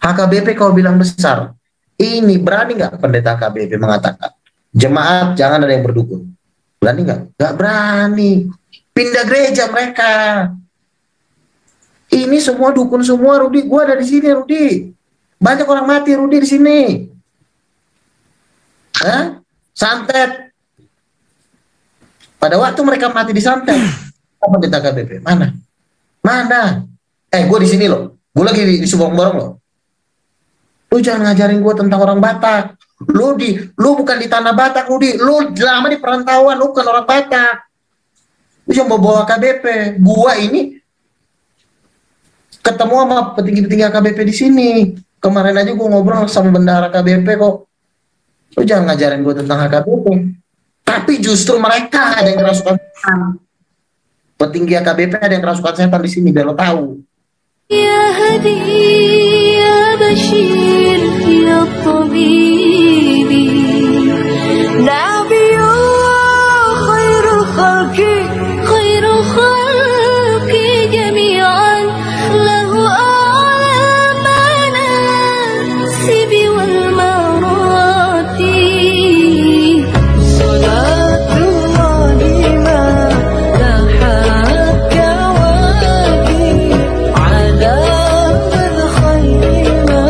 HKBP kau bilang besar. Ini berani nggak pendeta HKBP mengatakan jemaat jangan ada yang berdukun? Berani nggak? Nggak berani. Pindah gereja mereka. Ini semua dukun semua, Rudi. Gua ada di sini, Rudi. Banyak orang mati, Rudi, di sini. Hah? Santet. Pada waktu mereka mati di santet, apa pendeta HKBP? Mana? Mana? Gue di sini loh. Gue lagi di Subang-Borong loh. Lu jangan ngajarin gue tentang orang Batak. Lu bukan di tanah Batak, Rudi. Lu lama di perantauan, lu bukan orang Batak. Lu jangan bawa KBP. Gua ini ketemu sama petinggi-petinggi KBP di sini. Kemarin aja gua ngobrol sama bendahara KBP kok. Lu jangan ngajarin gua tentang HKBP. Tapi justru mereka ada yang kerasukan setan. Petinggi KBP ada yang kerasukan setan di sini, biar lo tahu. Ya Hadi, ya Bashir, ya Tabibi, Nabiyullah, khairul khalqi jami'an, lahu a'la manasibi wal marati, salatullahi ma lahat kawaki, ala man khairima.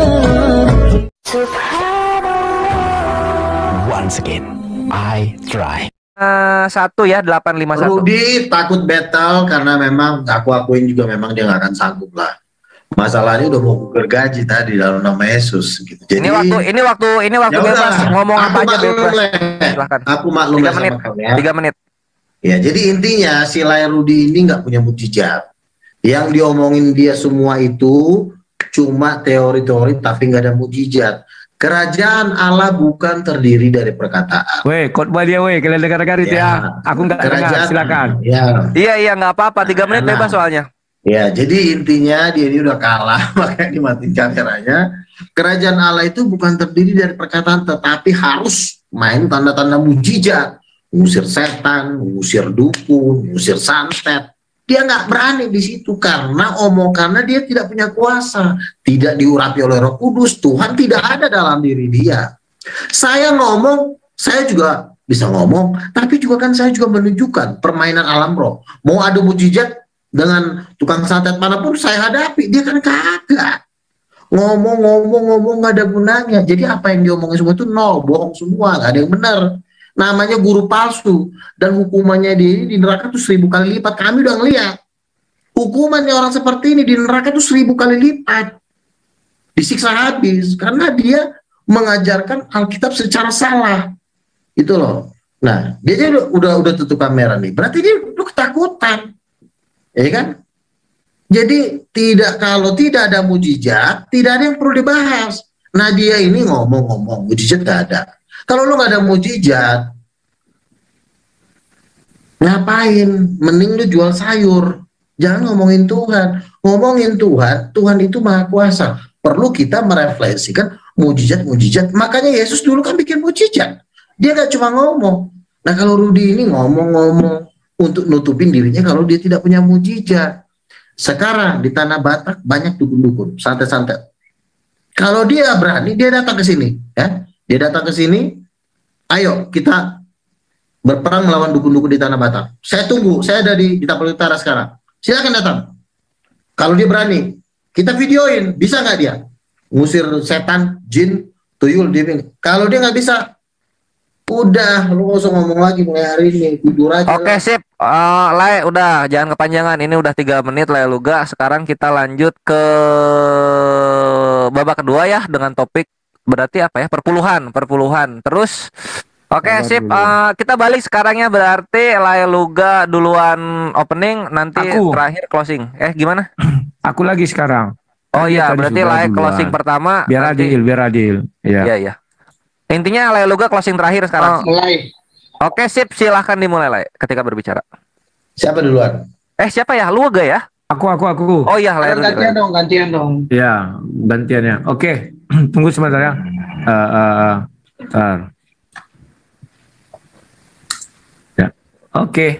Once again, I try. 1 ya 851. Rudi takut battle karena memang aku akuin juga memang dia nggak akan sanggup lah. Masalahnya udah mau gergaji tadi dalam nama Yesus gitu. Jadi Ini waktu ya bebas, udah, ngomong apa aja bebas. Silahkan. Aku maklum 3 sama menit. kamu ya. 3 menit. Ya, jadi intinya si Lai Rudi ini nggak punya mujizat. Yang diomongin dia semua itu cuma teori-teori tapi nggak ada mujizat. Kerajaan Allah bukan terdiri dari perkataan. Weh, khotbah dia weh, kalian dengar-dengar itu ya. Aku nggak dengar, silakan. Ya. Iya nggak apa-apa. 3 menit bebas soalnya. Ya, jadi intinya dia ini udah kalah, makanya dimatiin kameranya. Kerajaan Allah itu bukan terdiri dari perkataan, tetapi harus main tanda-tanda mujizat. Ngusir setan, ngusir dukun, ngusir santet. Dia nggak berani di situ karena dia tidak punya kuasa, tidak diurapi oleh Roh Kudus. Tuhan tidak ada dalam diri dia. Saya ngomong, saya juga bisa ngomong, tapi juga kan saya juga menunjukkan permainan alam roh. Mau ada mujizat dengan tukang santet manapun saya hadapi, dia kan kagak. Ngomong nggak ada gunanya. Jadi apa yang diomongin semua itu nol, bohong semua, nggak ada yang benar. Namanya guru palsu, dan hukumannya dia ini di neraka tuh 1000 kali lipat. Kami udah ngeliat hukumannya orang seperti ini di neraka tuh 1000 kali lipat, disiksa habis karena dia mengajarkan Alkitab secara salah itu loh. Nah, dia aja udah tutup kamera nih, berarti dia udah ketakutan, ya kan? Jadi kalau tidak ada mujizat, tidak ada yang perlu dibahas. Nah, dia ini ngomong mujizat gak ada. Kalau lu nggak ada mujizat, ngapain? Mending lu jual sayur. Jangan ngomongin Tuhan. Ngomongin Tuhan, Tuhan itu maha kuasa. Perlu kita merefleksikan mujizat. Makanya Yesus dulu kan bikin mujizat. Dia nggak cuma ngomong. Nah, kalau Rudi ini ngomong untuk nutupin dirinya kalau dia tidak punya mujizat. Sekarang di Tanah Batak banyak dukun-dukun, santet-santet. Kalau dia berani, dia datang ke sini, ya. Dia datang ke sini, ayo kita berperang melawan dukun-dukun di Tanah Batak. Saya tunggu, saya ada di Tapal Utara sekarang. Silakan datang. Kalau dia berani, kita videoin, bisa nggak dia ngusir setan, jin, tuyul, dia. Kalau dia nggak bisa, udah, lu nggak usah ngomong lagi mulai hari ini, tidur aja. Oke, sip. Lai, udah, jangan kepanjangan. Ini udah 3 menit, Lai Luga. Sekarang kita lanjut ke babak kedua ya, dengan topik berarti apa ya? Perpuluhan. Terus, oke, sip. Kita balik sekarang ya, berarti Lai Luga duluan opening, nanti terakhir closing. Gimana? Aku lagi sekarang. Oh iya, berarti Lai closing pertama. Biar adil. Iya. Intinya Lai Luga closing terakhir sekarang. Mulai. Oke, sip. Silahkan dimulai, Lai, ketika berbicara. Siapa duluan? Siapa ya? Luga ya? Aku. Oh iya, Lai. Gantian dong. Ya, gantiannya. Oke. Tunggu sebentar ya. Bentar. Ya. Oke.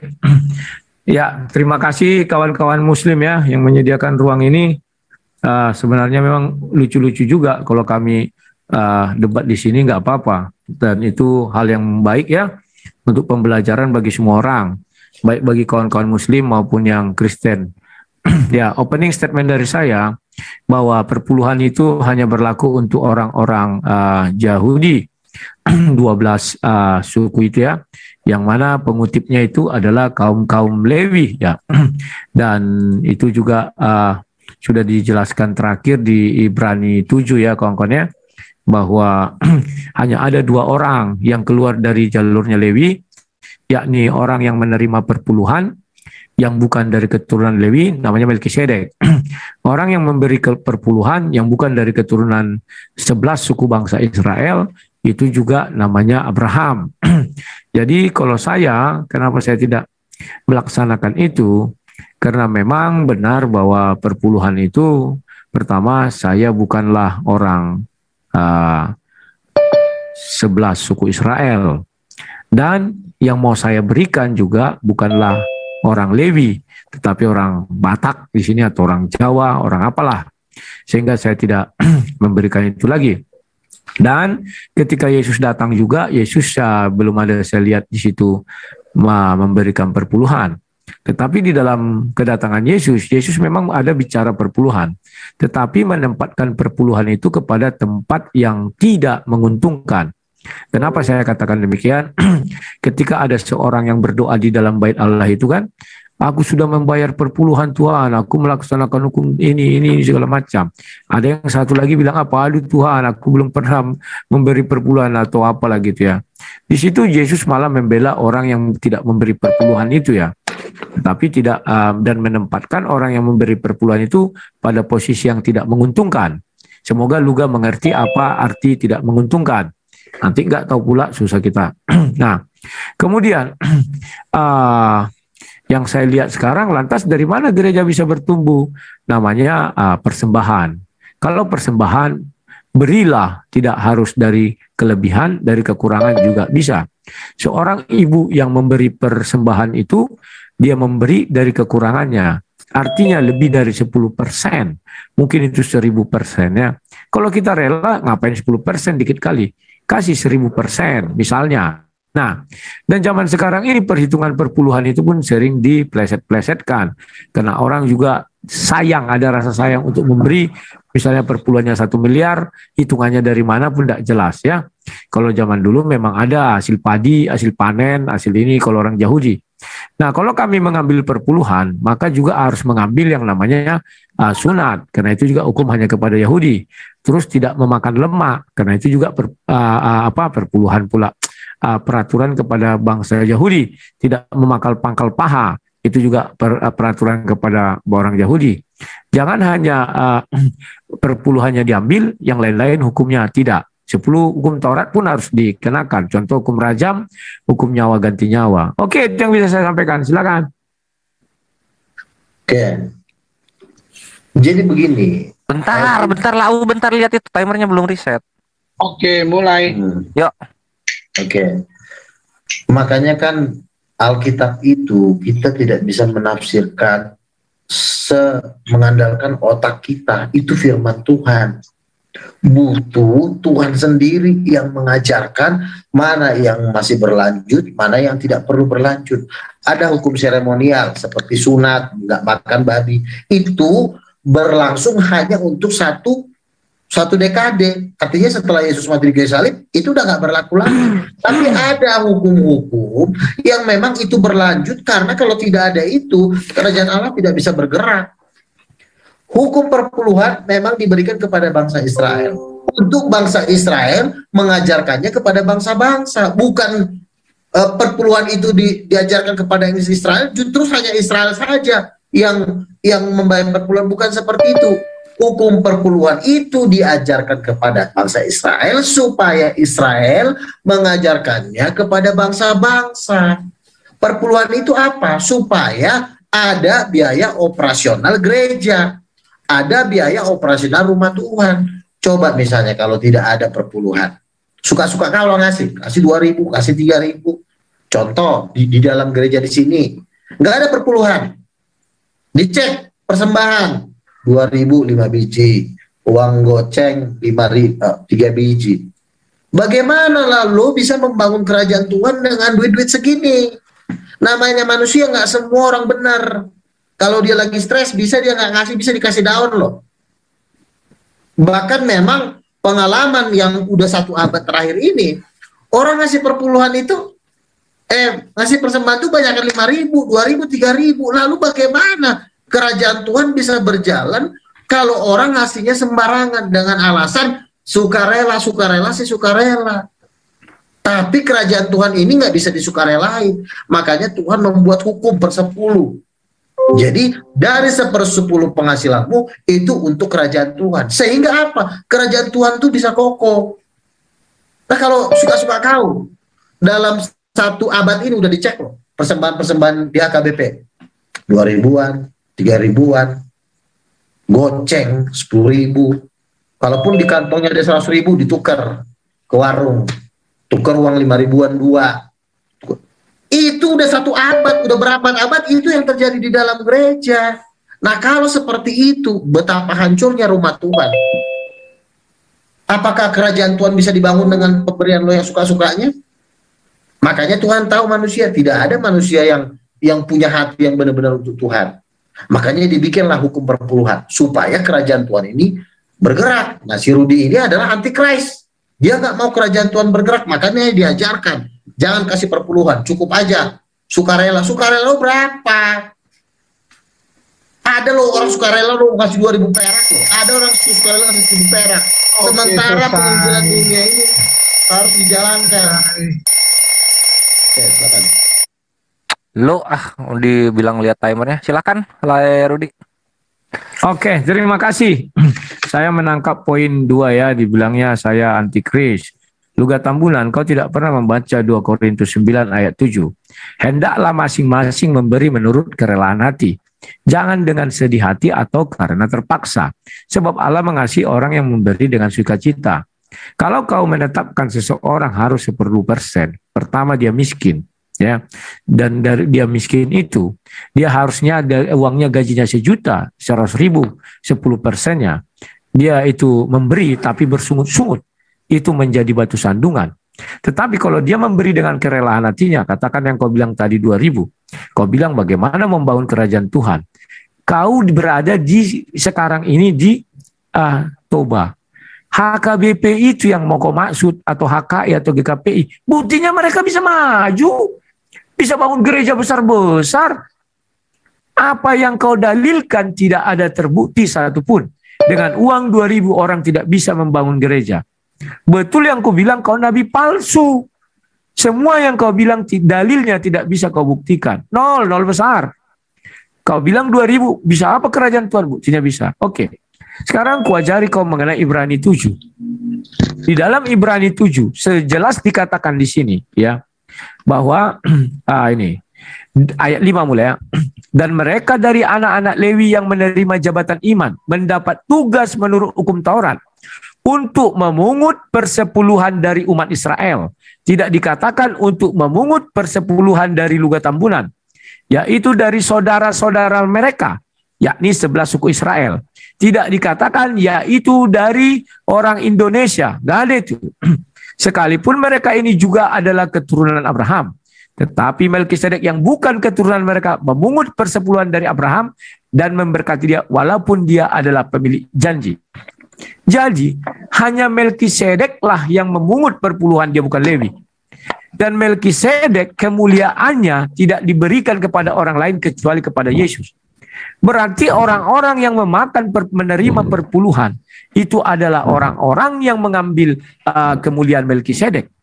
Ya, terima kasih kawan-kawan muslim ya yang menyediakan ruang ini. sebenarnya memang lucu-lucu juga kalau kami debat di sini, nggak apa-apa, dan itu hal yang baik ya untuk pembelajaran bagi semua orang, baik bagi kawan-kawan Muslim maupun yang Kristen. Ya, opening statement dari saya bahwa perpuluhan itu hanya berlaku untuk orang-orang Yahudi, 12 suku itu ya, yang mana pengutipnya itu adalah kaum-kaum Lewi ya. Dan itu juga sudah dijelaskan terakhir di Ibrani 7 ya kawan-kawan ya, bahwa hanya ada 2 orang yang keluar dari jalurnya Lewi, yakni orang yang menerima perpuluhan yang bukan dari keturunan Lewi, namanya Melkisedek. Orang yang memberi perpuluhan yang bukan dari keturunan 11 suku bangsa Israel, itu juga namanya Abraham. Jadi kalau saya, kenapa saya tidak melaksanakan itu? Karena memang benar bahwa perpuluhan itu, pertama saya bukanlah orang 11 suku Israel, dan yang mau saya berikan juga bukanlah orang Lewi, tetapi orang Batak di sini atau orang Jawa, orang apalah, sehingga saya tidak memberikan itu lagi. Dan ketika Yesus datang juga, Yesus belum ada saya lihat di situ memberikan perpuluhan. Tetapi di dalam kedatangan Yesus, Yesus memang ada bicara perpuluhan, tetapi menempatkan perpuluhan itu kepada tempat yang tidak menguntungkan. Kenapa saya katakan demikian? Ketika ada seorang yang berdoa di dalam bait Allah itu kan, aku sudah membayar perpuluhan Tuhan, aku melaksanakan hukum ini segala macam. Ada yang satu lagi bilang apa? Aduh Tuhan, aku belum pernah memberi perpuluhan atau apalah gitu ya. Di situ Yesus malah membela orang yang tidak memberi perpuluhan itu ya. Tapi tidak dan menempatkan orang yang memberi perpuluhan itu pada posisi yang tidak menguntungkan. Semoga Luga mengerti apa arti tidak menguntungkan. Nanti nggak tahu pula susah kita. Nah, kemudian yang saya lihat sekarang, lantas dari mana gereja bisa bertumbuh? Namanya persembahan. Kalau persembahan, berilah, tidak harus dari kelebihan, dari kekurangan juga bisa. Seorang ibu yang memberi persembahan itu, dia memberi dari kekurangannya. Artinya lebih dari 10%. Mungkin itu 1000% ya. Kalau kita rela, ngapain 10%? Dikit kali. Kasih 1000% misalnya. Nah, dan zaman sekarang ini perhitungan perpuluhan itu pun sering dipleset-plesetkan. Karena orang juga sayang, ada rasa sayang untuk memberi. Misalnya perpuluhannya 1 miliar, hitungannya dari mana pun tidak jelas ya. Kalau zaman dulu memang ada hasil padi, hasil panen, hasil ini kalau orang Yahudi. Nah, kalau kami mengambil perpuluhan, maka juga harus mengambil yang namanya sunat, karena itu juga hukum hanya kepada Yahudi. Terus tidak memakan lemak, karena itu juga perpuluhan pula. Peraturan kepada bangsa Yahudi, tidak memakan pangkal paha, itu juga peraturan kepada orang Yahudi. Jangan hanya perpuluhannya diambil, yang lain-lain hukumnya tidak. 10 hukum Taurat pun harus dikenakan. Contoh hukum rajam, hukum nyawa ganti nyawa. Oke, itu yang bisa saya sampaikan. Silakan. Oke. Jadi begini. Bentar lihat itu timernya belum reset. Oke, mulai. Yuk. Oke. Makanya kan Alkitab itu kita tidak bisa menafsirkan mengandalkan otak kita. Itu firman Tuhan. Butuh Tuhan sendiri yang mengajarkan mana yang masih berlanjut, mana yang tidak perlu berlanjut. Ada hukum seremonial seperti sunat, nggak makan babi. Itu berlangsung hanya untuk satu dekade. Artinya setelah Yesus mati di kayu salib, itu udah nggak berlaku lagi. Tapi ada hukum-hukum yang memang itu berlanjut, karena kalau tidak ada itu, kerajaan Allah tidak bisa bergerak. Hukum perpuluhan memang diberikan kepada bangsa Israel. Untuk bangsa Israel mengajarkannya kepada bangsa-bangsa. Bukan perpuluhan itu diajarkan kepada Israel, justru hanya Israel saja yang membayar perpuluhan. Bukan seperti itu. Hukum perpuluhan itu diajarkan kepada bangsa Israel supaya Israel mengajarkannya kepada bangsa-bangsa. Perpuluhan itu apa? Supaya ada biaya operasional gereja. Ada biaya operasional rumah Tuhan. Coba misalnya kalau tidak ada perpuluhan, suka-suka kalau kasih 2.000, kasih 3.000. Contoh di dalam gereja di sini nggak ada perpuluhan, dicek persembahan 2.000 5 biji, uang goceng 3 biji. Bagaimana lalu bisa membangun kerajaan Tuhan dengan duit-duit segini? Namanya manusia, nggak semua orang benar. Kalau dia lagi stres, bisa dia nggak ngasih, bisa dikasih daun loh. Bahkan memang pengalaman yang udah 1 abad terakhir ini, orang ngasih perpuluhan itu, ngasih persembahan itu banyakkan 5.000, 2.000, 3.000. Lalu bagaimana kerajaan Tuhan bisa berjalan kalau orang ngasihnya sembarangan dengan alasan sukarela sih sukarela. Tapi kerajaan Tuhan ini nggak bisa disukarelain. Makanya Tuhan membuat hukum per-10. Jadi dari 1/10 penghasilanmu itu untuk kerajaan Tuhan. Sehingga apa? Kerajaan Tuhan itu bisa kokoh. Nah kalau suka-suka kau, dalam 1 abad ini udah dicek loh. Persembahan-persembahan di HKBP. 2.000-an, 3.000-an, goceng 10.000. Kalaupun di kantongnya ada 100.000 ditukar ke warung, tukar uang 5.000-an 2. Itu udah 1 abad, udah berapa abad itu yang terjadi di dalam gereja. Nah kalau seperti itu, betapa hancurnya rumah Tuhan. Apakah kerajaan Tuhan bisa dibangun dengan pemberian lo yang suka-sukanya? Makanya Tuhan tahu manusia, tidak ada manusia yang punya hati yang benar-benar untuk Tuhan. Makanya dibikinlah hukum perpuluhan supaya kerajaan Tuhan ini bergerak. Nah si Rudi ini adalah antikris. Dia nggak mau kerajaan Tuhan bergerak, makanya diajarkan jangan kasih perpuluhan, cukup aja sukarela. Sukarela lo berapa? Ada lo orang sukarela lo ngasih 2.000 perak lo. Ada orang sukarela ngasih 1.000 perak. Sementara penginjilan dunia ini harus dijalankan. Oke, silakan. Lo dibilang lihat timernya. Silakan, Rudi. Oke, terima kasih. Saya menangkap poin 2 ya, dibilangnya saya antikris. Luga Tambunan, kau tidak pernah membaca 2 Korintus 9 ayat 7. Hendaklah masing-masing memberi menurut kerelaan hati. Jangan dengan sedih hati atau karena terpaksa. Sebab Allah mengasihi orang yang memberi dengan sukacita. Kalau kau menetapkan seseorang harus 10%, pertama dia miskin. Ya, dan dari dia miskin itu dia harusnya ada uangnya, gajinya 1 juta, 100.000, 10%-nya dia itu memberi tapi bersungut-sungut, itu menjadi batu sandungan. Tetapi kalau dia memberi dengan kerelaan hatinya, katakan yang kau bilang tadi 2.000, kau bilang bagaimana membangun kerajaan Tuhan, kau berada di sekarang ini di Toba. HKBP itu yang mau kau maksud, atau HKI atau GKPI, buktinya mereka bisa maju, bisa bangun gereja besar-besar. Apa yang kau dalilkan tidak ada terbukti satupun. Dengan uang 2.000 orang tidak bisa membangun gereja. Betul yang kau bilang kau nabi palsu. Semua yang kau bilang dalilnya tidak bisa kau buktikan. Nol besar. Kau bilang 2.000, bisa apa kerajaan Tuhan? Buktinya bisa. Oke. Sekarang ku ajari kau mengenai Ibrani 7. Di dalam Ibrani 7 sejelas dikatakan di sini ya, bahwa ini ayat 5 mulai ya. Dan mereka dari anak-anak Lewi yang menerima jabatan iman mendapat tugas menurut hukum Taurat untuk memungut persepuluhan dari umat Israel. Tidak dikatakan untuk memungut persepuluhan dari Luga Tambunan, yaitu dari saudara-saudara mereka, yakni 11 suku Israel. Tidak dikatakan yaitu dari orang Indonesia, nggak ada itu. Sekalipun mereka ini juga adalah keturunan Abraham. Tetapi Melkisedek yang bukan keturunan mereka memungut persepuluhan dari Abraham dan memberkati dia walaupun dia adalah pemilik janji. Jadi hanya Melkisedeklah yang memungut perpuluhan, dia bukan Lewi. Dan Melkisedek kemuliaannya tidak diberikan kepada orang lain kecuali kepada Yesus. Berarti orang-orang yang menerima perpuluhan itu adalah orang-orang yang mengambil kemuliaan Melkisedek.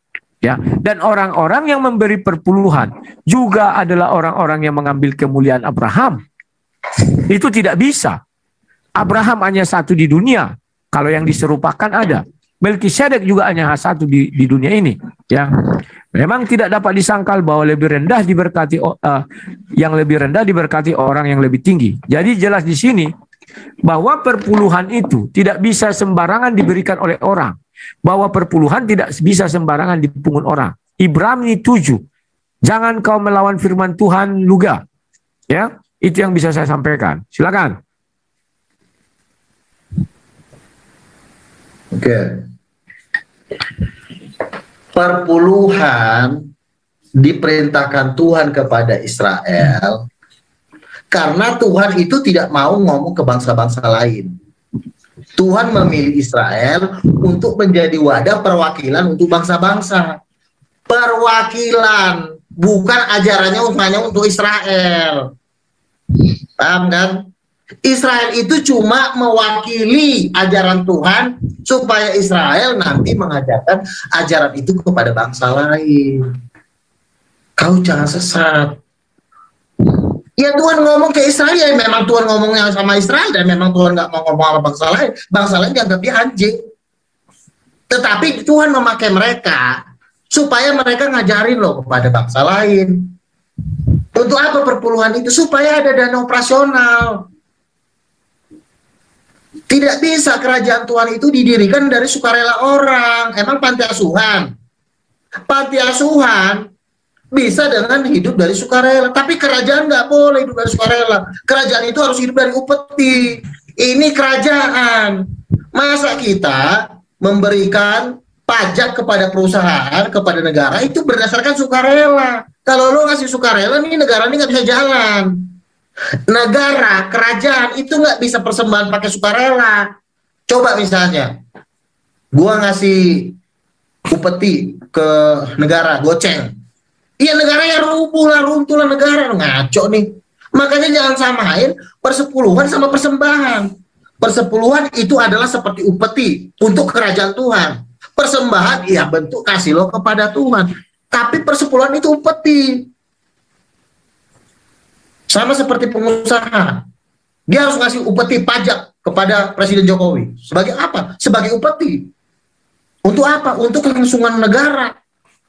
Ya, dan orang-orang yang memberi perpuluhan juga adalah orang-orang yang mengambil kemuliaan Abraham. Itu tidak bisa. Abraham hanya 1 di dunia. Kalau yang diserupakan ada. Melkisedek juga hanya 1 di dunia ini. Ya, memang tidak dapat disangkal bahwa lebih rendah diberkati yang lebih rendah diberkati orang yang lebih tinggi. Jadi jelas di sini bahwa perpuluhan itu tidak bisa sembarangan diberikan oleh orang. Bahwa perpuluhan tidak bisa sembarangan dipungut orang. Ibrani 7. Jangan kau melawan firman Tuhan Luga. Ya, itu yang bisa saya sampaikan. Silakan. Oke. Perpuluhan diperintahkan Tuhan kepada Israel karena Tuhan itu tidak mau ngomong ke bangsa-bangsa lain. Tuhan memilih Israel untuk menjadi wadah perwakilan untuk bangsa-bangsa. Perwakilan, bukan ajarannya hanya untuk Israel. Paham kan? Israel itu cuma mewakili ajaran Tuhan supaya Israel nanti mengajarkan ajaran itu kepada bangsa lain. Kau jangan sesat. Ya Tuhan ngomong ke Israel, ya memang Tuhan ngomongnya sama Israel, dan memang Tuhan nggak mau ngomong sama bangsa lain dianggap dia anjing. Tetapi Tuhan memakai mereka supaya mereka ngajarin loh kepada bangsa lain. Untuk apa perpuluhan itu? Supaya ada dana operasional. Tidak bisa kerajaan Tuhan itu didirikan dari sukarela orang. Emang panti asuhan? Panti asuhan bisa dengan hidup dari sukarela, tapi kerajaan nggak boleh hidup dari sukarela. Kerajaan itu harus hidup dari upeti. Ini kerajaan. Masa kita memberikan pajak kepada perusahaan, kepada negara itu berdasarkan sukarela. Kalau lo ngasih sukarela, nih negara ini nggak bisa jalan. Negara, kerajaan itu nggak bisa persembahan pakai sukarela. Coba misalnya, gua ngasih upeti ke negara, goceng. Iya negara yang runtuh lah negara, ngaco nih. Makanya jangan samain persepuluhan sama persembahan. Persepuluhan itu adalah seperti upeti untuk kerajaan Tuhan. Persembahan ya bentuk kasih lo kepada Tuhan. Tapi persepuluhan itu upeti. Sama seperti pengusaha. Dia harus ngasih upeti pajak kepada Presiden Jokowi. Sebagai apa? Sebagai upeti. Untuk apa? Untuk kelangsungan negara.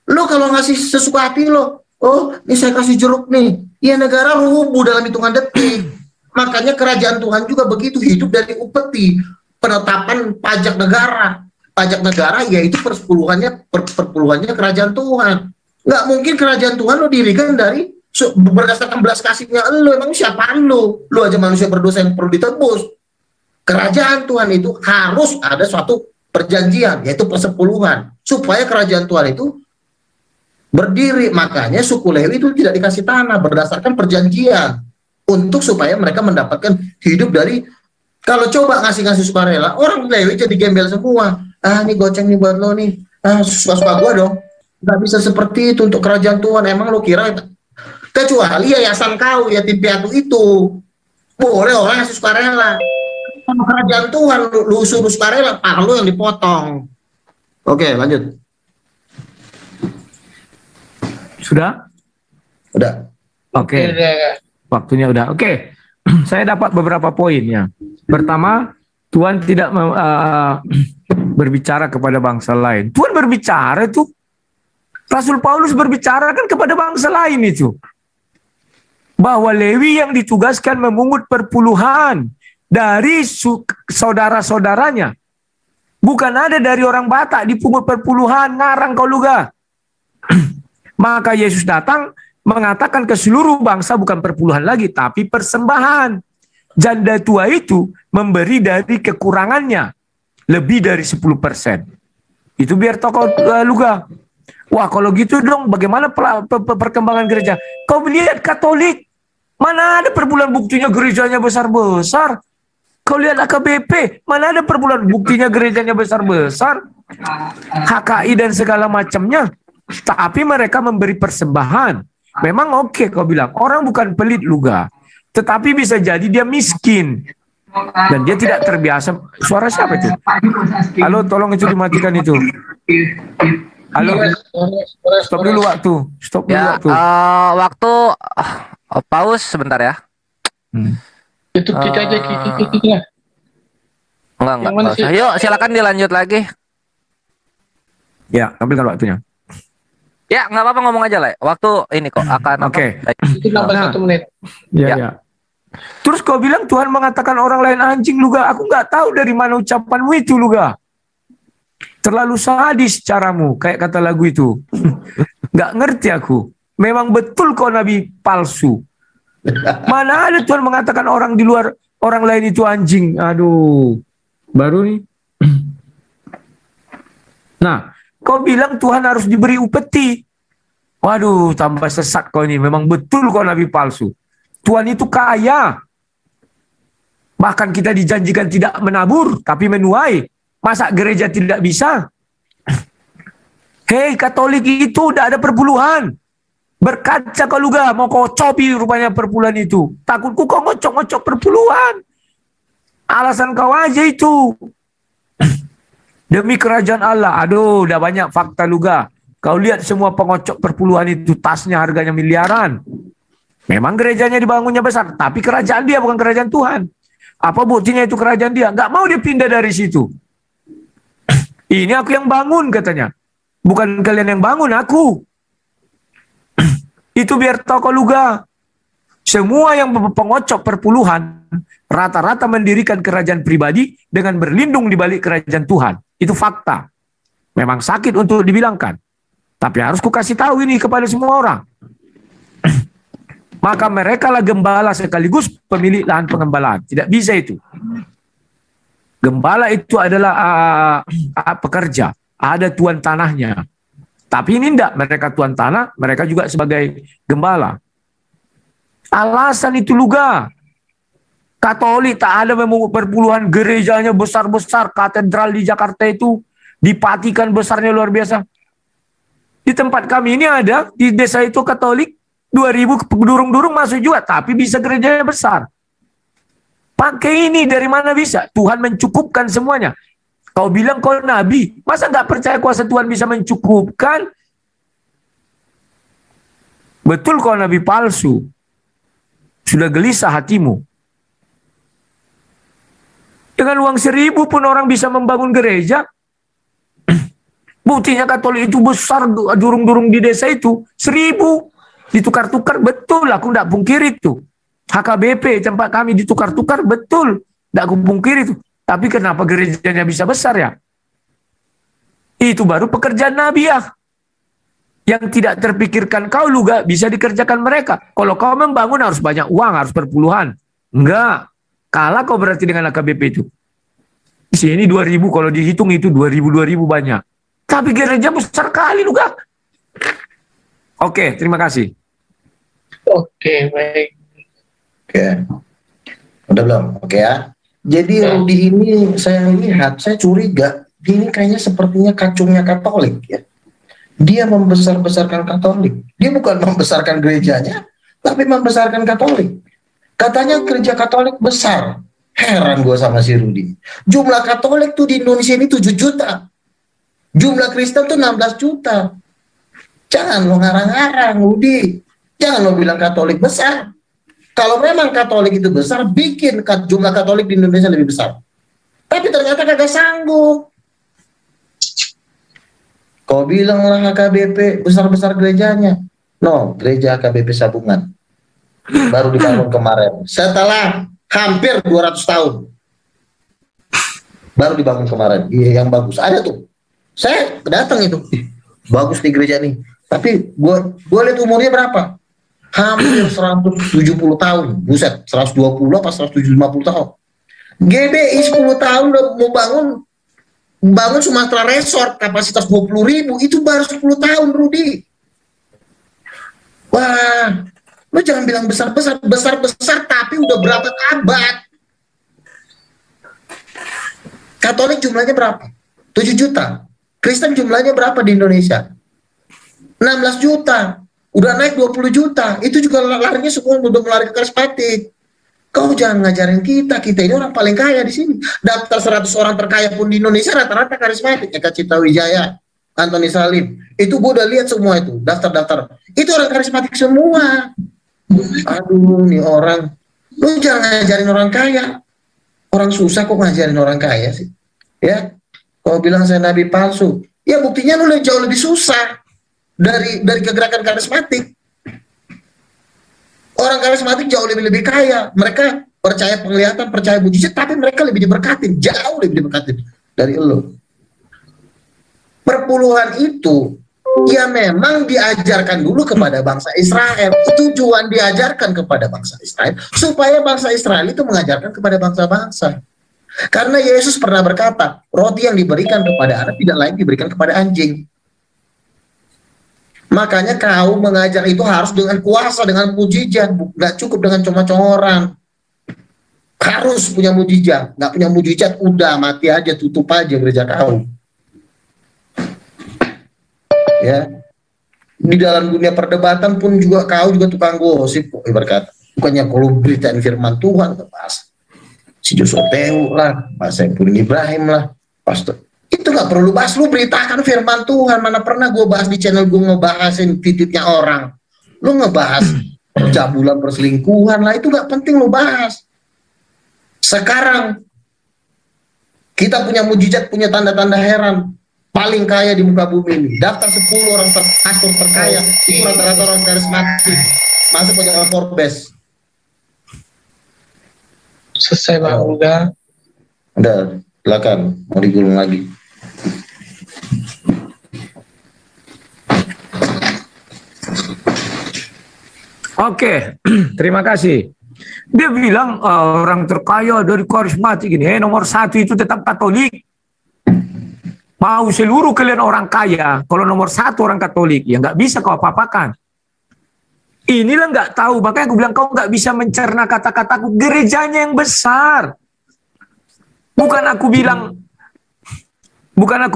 Lo kalau ngasih sesuka hati lo, oh ini saya kasih jeruk nih, ya negara rubuh dalam hitungan detik. Makanya kerajaan Tuhan juga begitu, hidup dari upeti, penetapan pajak negara. Pajak negara yaitu perpuluhannya kerajaan Tuhan. Nggak mungkin kerajaan Tuhan lo dirikan dari berdasarkan belas kasihnya lo. Emang siapa lo? Lo aja manusia berdosa yang perlu ditebus. Kerajaan Tuhan itu harus ada suatu perjanjian, yaitu persepuluhan, supaya kerajaan Tuhan itu berdiri. Makanya suku Lewi itu tidak dikasih tanah berdasarkan perjanjian untuk supaya mereka mendapatkan hidup dari. Kalau coba ngasih sukarela, orang Lewi jadi gembel semua. Ah ini goceng nih buat lo nih, suka-suka gua dong. Nggak bisa seperti itu untuk kerajaan Tuhan. Emang lo kira? Kecuali yayasan kau, yatim piatu itu boleh orang ngasih sukarela. Sama kerajaan Tuhan lu suruh sukarela, lu yang dipotong. Oke lanjut. Sudah? Oke. Udah. Oke. Waktunya udah. Oke. Saya dapat beberapa poin ya. Pertama, Tuhan tidak berbicara kepada bangsa lain. Tuhan berbicara itu. Rasul Paulus berbicara kan kepada bangsa lain itu. Bahwa Lewi yang ditugaskan memungut perpuluhan dari saudara-saudaranya. Bukan ada dari orang Batak dipungut perpuluhan, ngarang kau luga. Maka Yesus datang mengatakan ke seluruh bangsa bukan perpuluhan lagi, tapi persembahan. Janda tua itu memberi dari kekurangannya lebih dari 10%. Itu biar tokoh luga. Wah kalau gitu dong bagaimana perkembangan gereja? Kau lihat Katolik, mana ada perpuluhan buktinya gerejanya besar-besar. Kau lihat AKBP, mana ada perpuluhan buktinya gerejanya besar-besar. HKI dan segala macamnya. Tapi mereka memberi persembahan. Memang oke kau bilang, orang bukan pelit luga. Tetapi bisa jadi dia miskin. Dan dia tidak terbiasa. Suara siapa itu? Halo, tolong itu dimatikan itu. Halo, stop dulu waktu. Stop dulu Ya, waktu. waktu pause sebentar ya. Itu kick aja, kick lah. Enggak, Yang mana nggak usah. sih? Yuk, silakan dilanjut lagi. Ya, ambilkan waktunya. Ya, nggak apa-apa ngomong aja lah. Waktu ini kok akan Oke. Baik. Itu nambah Nah. 1 menit. Ya, Ya. ya. Terus kau bilang Tuhan mengatakan orang lain anjing luga. Aku nggak tahu dari mana ucapanmu itu luga. Terlalu sadis caramu, kayak kata lagu itu. Nggak ngerti aku. Memang betul kau nabi palsu. Mana ada Tuhan mengatakan orang di luar orang lain itu anjing. Aduh. Baru nih. Nah, kau bilang Tuhan harus diberi upeti. Waduh, tambah sesat kau ini. Memang betul kau nabi palsu. Tuhan itu kaya. Bahkan kita dijanjikan tidak menabur, tapi menuai. Masa gereja tidak bisa? Hei, Katolik itu udah ada perpuluhan. Berkaca kau juga, mau kau cobi rupanya perpuluhan itu. Takutku kau ngocok-ngocok perpuluhan. Alasan kau aja itu. Demi kerajaan Allah. Aduh, udah banyak fakta juga. Kau lihat semua pengocok perpuluhan itu, tasnya harganya miliaran. Memang gerejanya dibangunnya besar, tapi kerajaan dia bukan kerajaan Tuhan. Apa buktinya itu kerajaan dia? Nggak mau dia pindah dari situ. Ini aku yang bangun katanya. Bukan kalian yang bangun, aku. Itu biar tahu kau juga. Semua yang pengocok perpuluhan rata-rata mendirikan kerajaan pribadi dengan berlindung di balik kerajaan Tuhan. Itu fakta. Memang sakit untuk dibilangkan. Tapi harus kukasih tahu ini kepada semua orang. Maka mereka lah gembala sekaligus pemilik lahan pengembalaan. Tidak bisa itu. Gembala itu adalah pekerja. Ada tuan tanahnya. Tapi ini tidak. Mereka tuan tanah, mereka juga sebagai gembala. Alasan itu juga. Katolik tak ada memang perpuluhan, gerejanya besar-besar, katedral di Jakarta itu dipatikan besarnya luar biasa. Di tempat kami ini ada, di desa itu Katolik, 2000 durung-durung masuk juga, tapi bisa gerejanya besar. Pakai ini dari mana bisa? Tuhan mencukupkan semuanya. Kau bilang kau nabi, masa nggak percaya kuasa Tuhan bisa mencukupkan? Betul kau nabi palsu. Sudah gelisah hatimu. Dengan uang 1.000 pun orang bisa membangun gereja. Buktinya Katolik itu besar, durung-durung di desa itu. 1.000 ditukar-tukar, betul. Aku tidak pungkiri itu. HKBP tempat kami ditukar-tukar, betul. Tidak aku pungkiri itu. Tapi kenapa gerejanya bisa besar ya? Itu baru pekerjaan Nabi ya. Yang tidak terpikirkan kau juga bisa dikerjakan mereka. Kalau kau membangun harus banyak uang, harus perpuluhan. Enggak. Kalah kau berarti dengan AKBP itu. Di sini 2.000, kalau dihitung itu 2.000 banyak. Tapi gereja besar kali juga. Oke, terima kasih. Oke, baik. Oke. Udah belum? Oke ya. Jadi Rudi ini saya lihat, saya curiga, dia ini kayaknya sepertinya kacungnya Katolik ya. Dia membesar-besarkan Katolik. Dia bukan membesarkan gerejanya, tapi membesarkan Katolik. Katanya gereja Katolik besar. Heran gue sama si Rudi. Jumlah Katolik tuh di Indonesia ini 7 juta. Jumlah Kristen tuh 16 juta. Jangan lo ngarang-ngarang, Rudi. Jangan lo bilang Katolik besar. Kalau memang Katolik itu besar, bikin jumlah Katolik di Indonesia lebih besar. Tapi ternyata kagak sanggup. Kau bilang lah HKBP besar-besar gerejanya. No, gereja HKBP Sabungan. Baru dibangun kemarin. Setelah hampir 200 tahun. Baru dibangun kemarin. Iya, yang bagus. Ada tuh. Saya datang itu. Bagus di gereja nih. Tapi gue lihat umurnya berapa? Hampir 170 tahun. Buset, 120 apa 150 tahun. GBI 10 tahun udah mau bangun Sumatera Resort kapasitas 20.000, itu baru 10 tahun, Rudi. Wah, lo jangan bilang besar-besar tapi udah berapa abad. Katolik jumlahnya berapa? 7 juta. Kristen jumlahnya berapa di Indonesia? 16 juta. Udah naik 20 juta. Itu juga larinya semua udah melari ke karismatik. Kau jangan ngajarin kita ini orang paling kaya di sini. Daftar 100 orang terkaya pun di Indonesia rata-rata karismatik. Eka Cipta Wijaya, Antoni Salim. Itu gue udah lihat semua itu, daftar-daftar. Itu orang karismatik semua. Aduh, nih orang. Lu jangan ngajarin orang kaya. Orang susah kok ngajarin orang kaya sih. Ya. Kau bilang saya nabi palsu. Ya buktinya lu jauh lebih susah dari kegerakan karismatik. Orang karismatik jauh lebih kaya. Mereka percaya penglihatan, percaya mujizat, tapi mereka lebih diberkatin, jauh lebih diberkatin dari lo. Perpuluhan itu ya memang diajarkan dulu kepada bangsa Israel. Tujuan diajarkan kepada bangsa Israel supaya bangsa Israel itu mengajarkan kepada bangsa-bangsa. Karena Yesus pernah berkata, roti yang diberikan kepada anak tidak lain diberikan kepada anjing. Makanya kau mengajar itu harus dengan kuasa, dengan mujizat, nggak cukup dengan congor-congoran. Harus punya mujizat, nggak punya mujizat udah mati aja, tutup aja gereja kau. Ya, di dalam dunia perdebatan pun juga kau juga tukang gosip kok ibarat. Bukannya kalau beritain firman Tuhan bahas si Joshua Teu lah, bahas Saiful Ibrahim lah, pastor. Itu nggak perlu bahas, lu beritakan firman Tuhan. Mana pernah gue bahas di channel gue ngebahasin titiknya orang. Lu ngebahas percabulan perselingkuhan lah, itu nggak penting lu bahas. Sekarang kita punya mujizat, punya tanda-tanda heran, paling kaya di muka bumi ini. Daftar 10 orang pastor terkaya, itu rata-rata orang karismatik. Masuk pada Forbes. Selesai Bang Luga. Udah, silakan mau digulung lagi. Oke, terima kasih. Dia bilang orang terkaya dari karismatik ini, nomor 1 itu tetap Katolik. Mau seluruh kalian orang kaya, kalau nomor 1 orang Katolik, ya nggak bisa kau apa-apakan. Inilah nggak tahu, makanya aku bilang kau nggak bisa mencerna kata-kataku. Gerejanya yang besar, bukan aku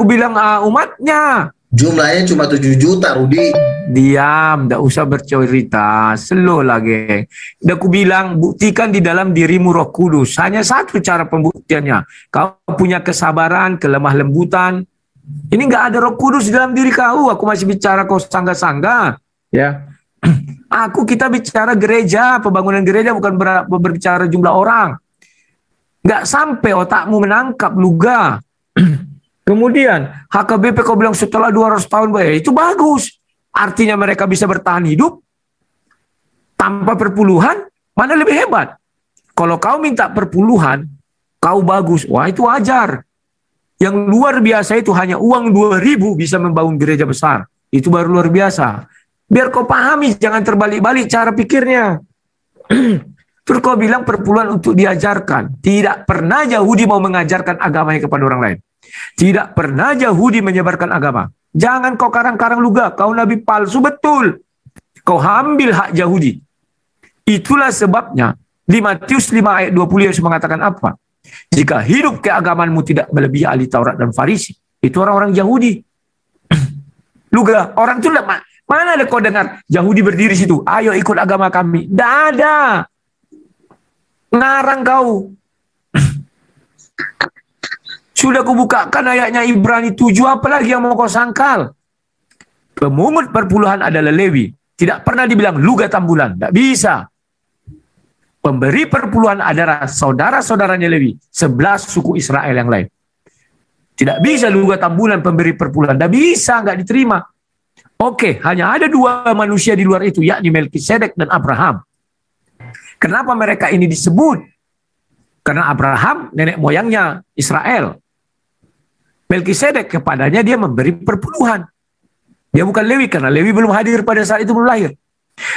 bilang umatnya. Jumlahnya cuma 7 juta, Rudi. Diam, nggak usah bercerita, slow lagi. Udah aku bilang, buktikan di dalam dirimu Roh Kudus. Hanya satu cara pembuktiannya. Kau punya kesabaran, kelemah lembutan. Ini nggak ada Roh Kudus di dalam diri kau. Aku masih bicara kau sangga-sangga, ya. Kita bicara gereja, pembangunan gereja, bukan berbicara jumlah orang. Nggak sampai otakmu menangkap Luga. Kemudian HKBP kau bilang setelah 200 tahun, itu bagus. Artinya mereka bisa bertahan hidup tanpa perpuluhan. Mana lebih hebat? Kalau kau minta perpuluhan, kau bagus. Wah, itu wajar. Yang luar biasa itu hanya uang 2.000 bisa membangun gereja besar. Itu baru luar biasa. Biar kau pahami, jangan terbalik-balik cara pikirnya. Terus kau bilang perpuluhan untuk diajarkan. Tidak pernah Yahudi mau mengajarkan agamanya kepada orang lain. Tidak pernah Yahudi menyebarkan agama. Jangan kau karang-karang Luga, kau nabi palsu betul. Kau ambil hak Yahudi. Itulah sebabnya di Matius 5 ayat 20 Yesus mengatakan apa? Jika hidup keagamanmu tidak melebihi ahli Taurat dan Farisi, itu orang-orang Yahudi. Luga, orang itu mana ada kau dengar Yahudi berdiri situ, ayo ikut agama kami. Tidak ada. Ngarang kau. Sudah kubukakan ayatnya Ibrani 7, apalagi yang mau kau sangkal? Pemungut perpuluhan adalah Lewi. Tidak pernah dibilang Luga Tambulan. Tidak bisa. Pemberi perpuluhan adalah saudara-saudaranya Lewi. 11 suku Israel yang lain. Tidak bisa Luga Tambulan pemberi perpuluhan. Tidak bisa, nggak diterima. Oke, hanya ada 2 manusia di luar itu, yakni Melkisedek dan Abraham. Kenapa mereka ini disebut? Karena Abraham nenek moyangnya Israel. Melkisedek kepadanya dia memberi perpuluhan. Dia bukan Lewi, karena Lewi belum hadir pada saat itu, belum lahir.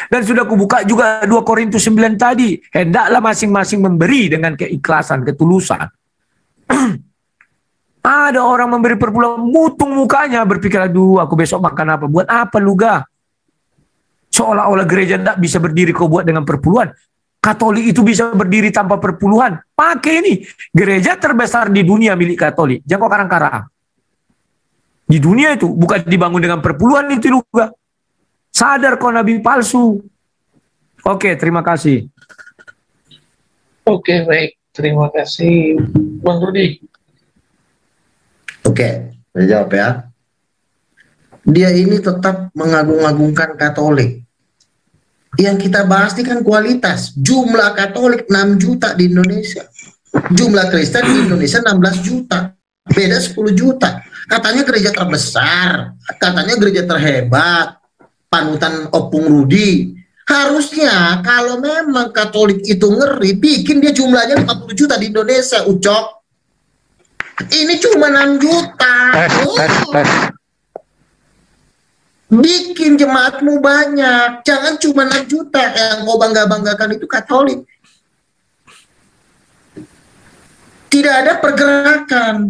Dan sudah kubuka juga 2 Korintus 9 tadi. Hendaklah masing-masing memberi dengan keikhlasan, ketulusan. Ada orang memberi perpuluhan, mutung mukanya, berpikir, aduh aku besok makan apa? Buat apa Luga? Seolah-olah gereja tidak bisa berdiri kau buat dengan perpuluhan. Katolik itu bisa berdiri tanpa perpuluhan. Pakai ini. Gereja terbesar di dunia milik Katolik. Jangan kau karang-karang. Di dunia itu bukan dibangun dengan perpuluhan itu juga. Sadar kau nabi palsu. Oke, terima kasih. Oke, baik. Terima kasih Bang Rudi. Oke, saya jawab ya. Dia ini tetap mengagung-agungkan Katolik. Yang kita bahas ini kan kualitas. Jumlah Katolik 6 juta di Indonesia. Jumlah Kristen di Indonesia 16 juta. Beda 10 juta. Katanya gereja terbesar. Katanya gereja terhebat. Panutan Opung Rudi. Harusnya kalau memang Katolik itu ngeri, bikin dia jumlahnya 50 juta di Indonesia, Ucok. Ini cuma 6 juta. Bikin jemaatmu banyak. Jangan cuma 6 juta. Yang kau bangga-banggakan itu Katolik. Tidak ada pergerakan.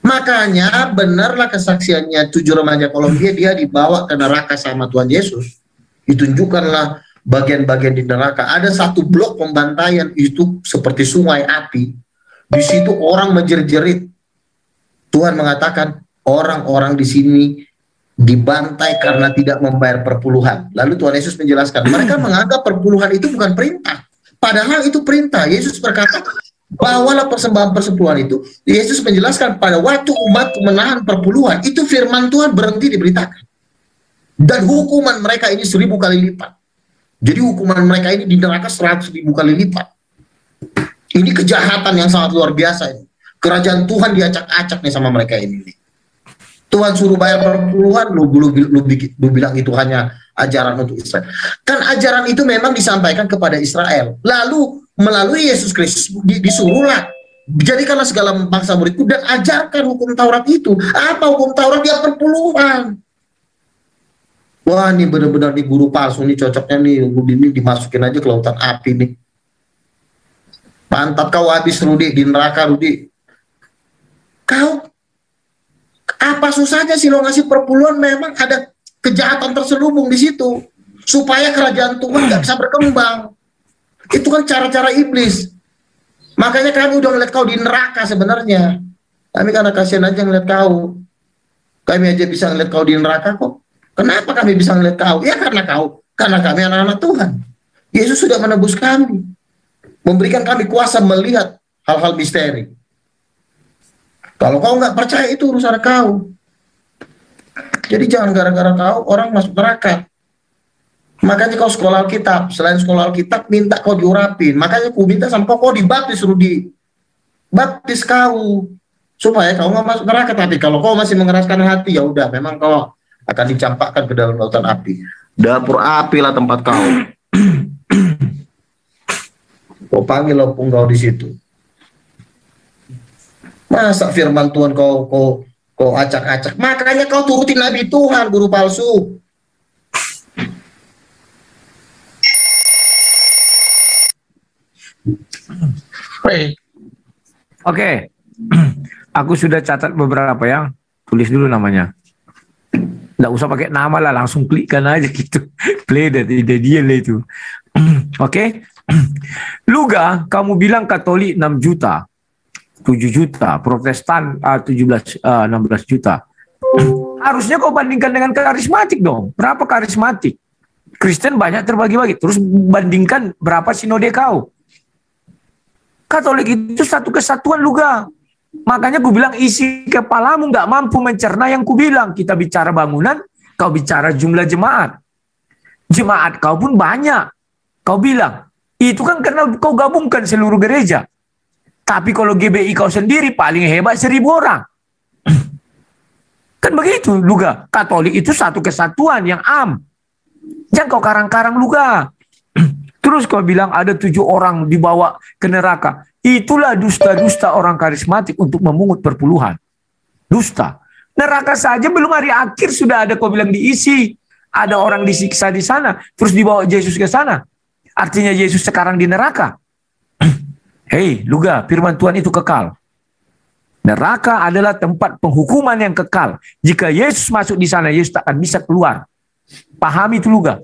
Makanya benarlah kesaksiannya 7 remaja Kolombia, dia dibawa ke neraka sama Tuhan Yesus. Ditunjukkanlah bagian-bagian di neraka. Ada satu blok pembantaian itu seperti sungai api. Di situ orang menjerit-jerit. Tuhan mengatakan orang-orang di sini dibantai karena tidak membayar perpuluhan. Lalu Tuhan Yesus menjelaskan, mereka menganggap perpuluhan itu bukan perintah. Padahal itu perintah. Yesus berkata, bawalah persembahan persepuluhan itu. Yesus menjelaskan pada waktu umat menahan perpuluhan, itu firman Tuhan berhenti diberitakan. Dan hukuman mereka ini 1000 kali lipat. Jadi hukuman mereka ini di neraka 100.000 kali lipat. Ini kejahatan yang sangat luar biasa ini. Kerajaan Tuhan diacak-acak nih sama mereka ini. Tuhan suruh bayar perpuluhan, lu bilang itu hanya ajaran untuk Israel. Kan ajaran itu memang disampaikan kepada Israel. Lalu melalui Yesus Kristus disuruhlah, jadikanlah segala bangsa muridku dan ajarkan hukum Taurat itu. Apa hukum Taurat? Dia perpuluhan. Wah, ini benar-benar nih guru palsu nih, cocoknya nih ini dimasukin aja ke lautan api nih. Pantat kau habis, Rudi, di neraka, Rudi. Kau apa susahnya sih lo ngasih perpuluhan? Memang ada kejahatan terselubung di situ supaya kerajaan Tuhan nggak bisa berkembang. Itu kan cara-cara iblis. Makanya kami udah ngeliat kau di neraka sebenarnya. Kami karena kasihan aja ngeliat kau. Kami aja bisa ngeliat kau di neraka kok. Kenapa kami bisa ngeliat kau? Ya karena kami anak-anak Tuhan. Yesus sudah menebus kami, memberikan kami kuasa melihat hal-hal misteri. Kalau kau nggak percaya itu urusan kau. Jadi jangan gara-gara kau orang masuk neraka. Makanya kau sekolah Alkitab, selain sekolah Alkitab minta kau diurapin. Makanya aku minta sama kau dibaptis, Rudi. Baptis kau supaya kau nggak masuk neraka. Tapi kalau kau masih mengeraskan hati, ya udah, memang kau akan dicampakkan ke dalam lautan api. Dapur api lah tempat kau. Kau panggil opung kau di situ. Masa firman Tuhan kau acak-acak? Makanya kau turutin nabi Tuhan, guru palsu. Oke. Aku sudah catat beberapa ya. Tulis dulu namanya. Nggak usah pakai nama lah, langsung klikkan aja gitu. Play dari dia lah itu. Oke. Luga, kamu bilang Katolik 6 juta. 7 juta, Protestan 16 juta. Harusnya kau bandingkan dengan karismatik dong. Berapa karismatik? Kristen banyak terbagi-bagi. Terus bandingkan berapa sinode kau. Katolik itu satu kesatuan, Luga. Makanya gue bilang isi kepalamu nggak mampu mencerna yang ku bilang. Kita bicara bangunan, kau bicara jumlah jemaat. Jemaat kau pun banyak. Kau bilang, itu kan karena kau gabungkan seluruh gereja. Tapi kalau GBI kau sendiri paling hebat 1000 orang. Kan begitu, Luga. Katolik itu satu kesatuan yang am. Jangan kau karang-karang, Luga. Terus kau bilang ada 7 orang dibawa ke neraka. Itulah dusta-dusta orang karismatik untuk memungut perpuluhan. Dusta. Neraka saja belum hari akhir sudah ada kau bilang diisi. Ada orang disiksa di sana. Terus dibawa Yesus ke sana. Artinya Yesus sekarang di neraka. Hei, Luga, firman Tuhan itu kekal. Neraka adalah tempat penghukuman yang kekal. Jika Yesus masuk di sana, Yesus tak akan bisa keluar. Pahami itu, Luga.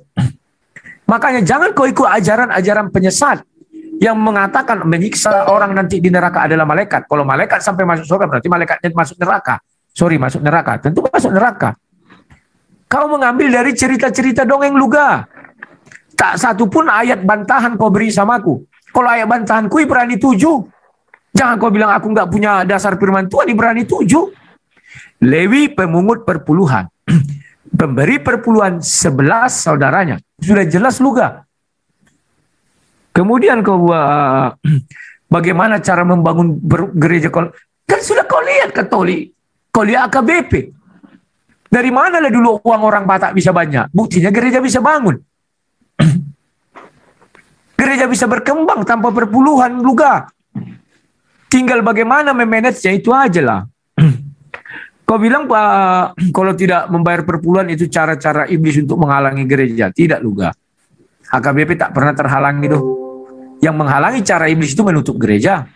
Makanya jangan kau ikut ajaran-ajaran penyesat yang mengatakan menyiksa orang nanti di neraka adalah malaikat. Kalau malaikat sampai masuk surga berarti malaikatnya masuk neraka. Masuk neraka. Tentu masuk neraka. Kau mengambil dari cerita-cerita dongeng, Luga. Tak satu pun ayat bantahan kau beri samaku. Kalau ayat bantahanku Ibrani 7. Jangan kau bilang aku nggak punya dasar firman Tuhan, Ibrani 7. Lewi pemungut perpuluhan. Pemberi perpuluhan 11 saudaranya. Sudah jelas, Luga. Kemudian kau bagaimana cara membangun gereja? Kan sudah kau lihat Katolik. Kau lihat AKBP. Dari mana lah dulu uang orang Batak bisa banyak? Buktinya gereja bisa bangun. Gereja bisa berkembang tanpa perpuluhan, Luga. Tinggal bagaimana memanagenya itu aja lah. Kau bilang Pak, kalau tidak membayar perpuluhan itu cara-cara iblis untuk menghalangi gereja. Tidak, Luga. AKBP tak pernah terhalangi tuh. Yang menghalangi cara iblis itu menutup gereja,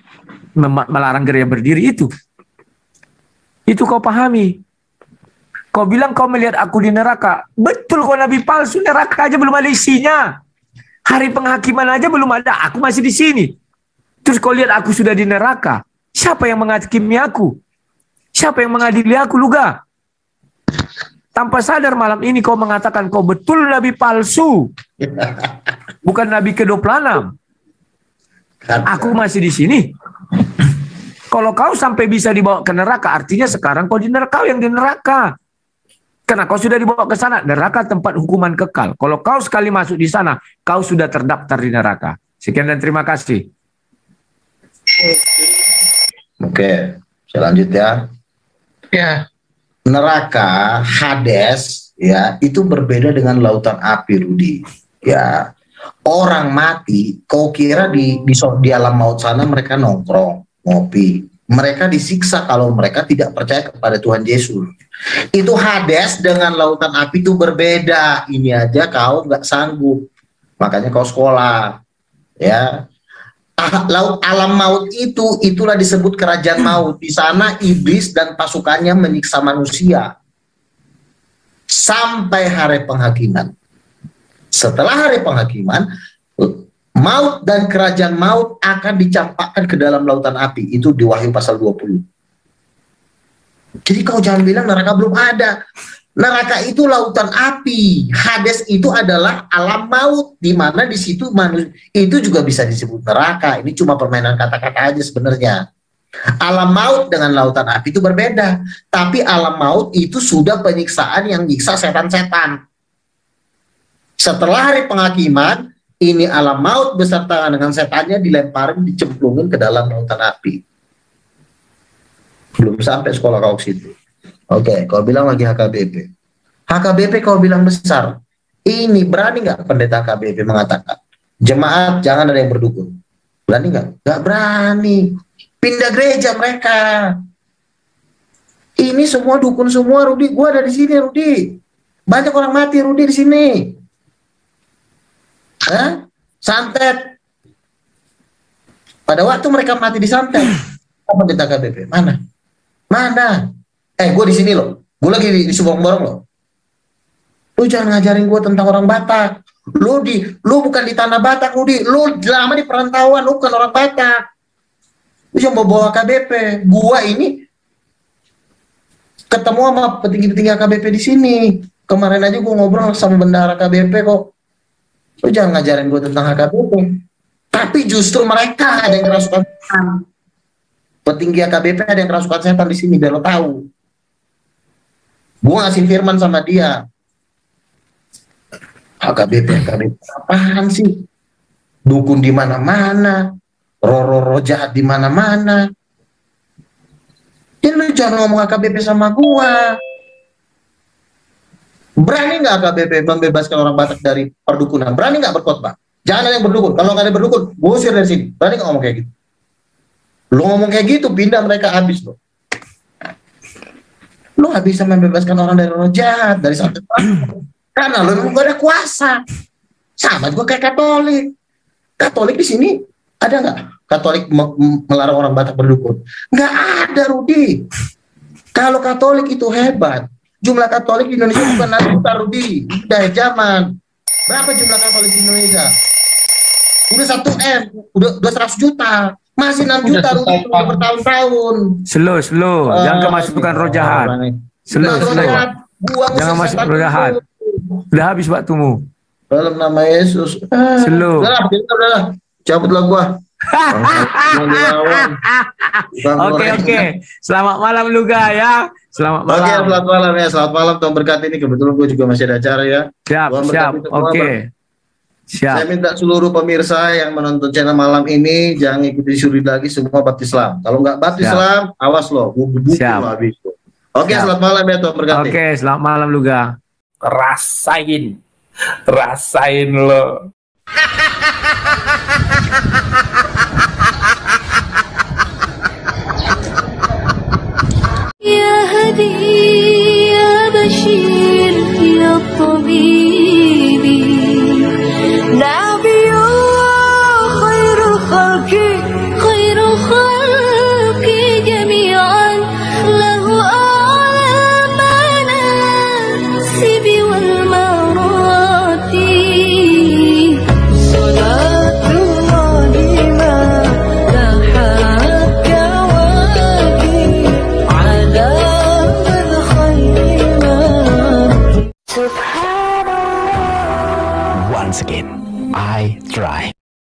melarang gereja berdiri itu. Itu kau pahami. Kau bilang kau melihat aku di neraka. Betul kau nabi palsu, neraka aja belum ada isinya. Hari penghakiman aja belum ada, aku masih di sini. Terus kau lihat aku sudah di neraka. Siapa yang menghakimi aku? Siapa yang mengadili aku, Luga? Tanpa sadar malam ini kau mengatakan kau betul nabi palsu. Bukan nabi ke-26. Aku masih di sini. Kalau kau sampai bisa dibawa ke neraka, artinya sekarang kau di neraka, kau yang di neraka. Karena kau sudah dibawa ke sana, neraka tempat hukuman kekal. Kalau kau sekali masuk di sana, kau sudah terdaftar di neraka. Sekian dan terima kasih. Oke, saya lanjut ya. Ya. Neraka, Hades, ya itu berbeda dengan lautan api, Rudi. Ya, orang mati, kau kira di alam maut sana mereka nongkrong, ngopi. Mereka disiksa kalau mereka tidak percaya kepada Tuhan Yesus. Itu Hades dengan lautan api itu berbeda. Ini aja kau nggak sanggup. Makanya kau sekolah. Ya. Alam maut itulah disebut kerajaan maut. Di sana iblis dan pasukannya menyiksa manusia sampai hari penghakiman. Setelah hari penghakiman, maut dan kerajaan maut akan dicampakkan ke dalam lautan api. Itu di Wahyu pasal 20. Jadi kau jangan bilang neraka belum ada. Neraka itu lautan api. Hades itu adalah alam maut, di mana di situ manusia itu juga bisa disebut neraka. Ini cuma permainan kata-kata aja sebenarnya. Alam maut dengan lautan api itu berbeda. Tapi alam maut itu sudah penyiksaan yang nyiksa setan-setan. Setelah hari penghakiman, ini alam maut beserta dengan setannya dilemparin, dicemplungin ke dalam lautan api. Belum sampai sekolah kau ke situ. Oke, kau bilang lagi HKBP. HKBP kau bilang besar. Ini berani nggak pendeta HKBP mengatakan, jemaat jangan ada yang berdukun? Berani nggak? Nggak berani. Pindah gereja mereka. Ini semua dukun semua, Rudi. Gua ada di sini, Rudi. Banyak orang mati, Rudi, di sini. Santet. Pada waktu mereka mati di santet, apa pendeta HKBP? Mana? Gue di sini loh. Gue lagi di Subang-Borong loh. Lu jangan ngajarin gue tentang orang Batak. Lu bukan di tanah Batak, Rudi. Lu lama di perantauan, lu bukan orang Batak. Lu cuma bawa KBP. Gua ini ketemu sama petinggi-petinggi KBP di sini. Kemarin aja gue ngobrol sama bendahara KBP kok. Lu jangan ngajarin gue tentang HKBP. Tapi justru mereka ada yang kerasukan setan. Petinggi KBP ada yang kerasukan setan di sini, biar lo tahu. Gue ngasih firman sama dia. HKBP apaan sih? Dukun di mana-mana, roh jahat di mana-mana. Jadi lu jangan ngomong HKBP sama gua. Berani nggak HKBP membebaskan orang Batak dari perdukunan? Berani nggak berkhotbah? Jangan ada yang berdukun. Kalau nggak ada berdukun, gue usir dari sini. Berani nggak ngomong kayak gitu? Lu ngomong kayak gitu, pindah mereka habis lo. Lu nggak bisa membebaskan orang dari roh jahat, dari santet. Karena lu memang gak ada kuasa. Sama juga kayak Katolik. Katolik di sini ada nggak Katolik melarang orang Batak berdukun? Nggak ada, Rudi. Kalau Katolik itu hebat, jumlah Katolik di Indonesia bukan juta, Rudi. Udah zaman. Berapa jumlah Katolik di Indonesia? Udah 1 M, udah 100 juta. Masih 6 juta, Rudi, udah bertahun-tahun. Slow. Jangan kemasukan roh jahat. Slow. Jangan masuk roh jahat. Udah habis waktumu. Dalam nama Yesus. Slow. Udahlah. Cabutlah gua. Oke. Selamat malam Luga ya. Selamat malam. Oke, selamat malam ya. Selamat malam, Tuhan berkati ini. Kebetulan gue juga masih ada acara ya. Siap. Oke. Siap. Saya minta seluruh pemirsa yang menonton channel malam ini jangan ikuti suri lagi, semua baptis Islam. Kalau nggak baptis Islam, awas loh, gue gebukin lo habis. Oke, selamat malam ya, Tuhan berkati. Oke, selamat malam Luga. Rasain lo. يا هدي يا بشير يا طبيبي نبي الله خير again. I try.